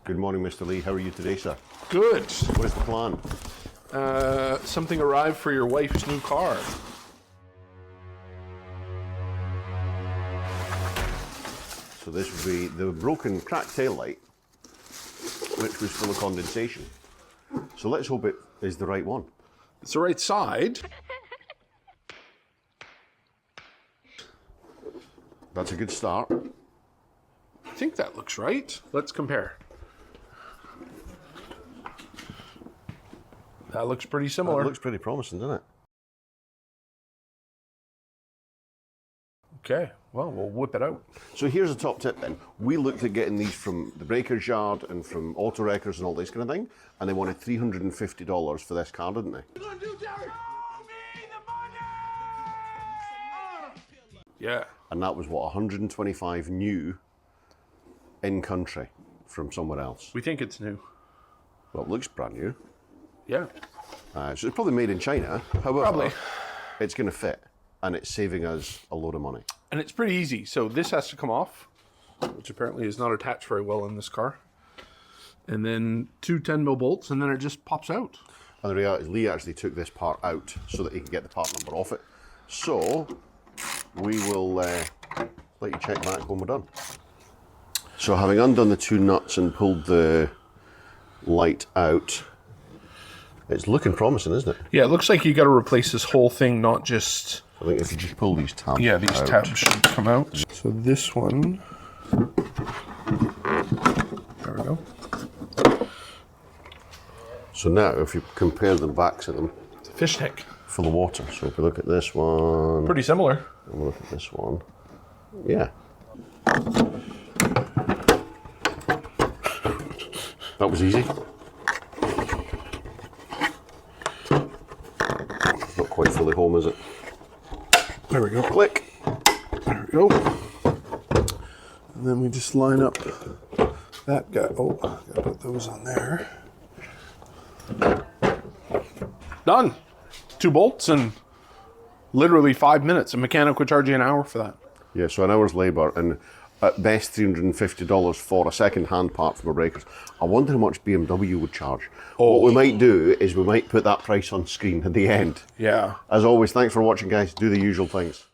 Good morning, Mr. Lee. How are you today, sir? Good. What is the plan? Something arrived for your wife's new car. So this would be the broken, cracked tail light, which was full of condensation. So let's hope it is the right one. It's the right side. That's a good start. I think that looks right. Let's compare. That looks pretty similar. That looks pretty promising, doesn't it? Okay, well, we'll whip it out. So here's a top tip then. We looked at getting these from the breaker's yard and from auto wreckers and all this kind of thing, and they wanted $350 for this car, didn't they? Yeah. And that was what, 125 new in country from somewhere else. We think it's new. Well, it looks brand new. Yeah. So it's probably made in China. However, Probably. It's going to fit, and it's saving us a load of money. And it's pretty easy. So this has to come off, which apparently is not attached very well in this car. And then two 10mm bolts, and then it just pops out. And the reality is Lee actually took this part out so that he can get the part number off it. So we will let you check back when we're done. So having undone the two nuts and pulled the light out, it's looking promising, isn't it? Yeah, it looks like you got to replace this whole thing, not just... I think if you just pull these tabs Yeah, these out. tabs should come out. So this one... There we go. So now, if you compare the backs of them, It's a fish tank. full of water. So if we look at this one, Pretty similar. and we look at this one, yeah. That was easy. Not quite fully home, is it? There we go. Click. There we go. And then we just line up that guy. Oh, gotta put those on there. Done. 2 bolts and literally 5 minutes. A mechanic would charge you an hour for that. Yeah, so an hour's labour and at best $350 for a second-hand part from a breakers. I wonder how much BMW would charge. Oh. What we might do is we might put that price on screen at the end. Yeah. As always, thanks for watching, guys. Do the usual things.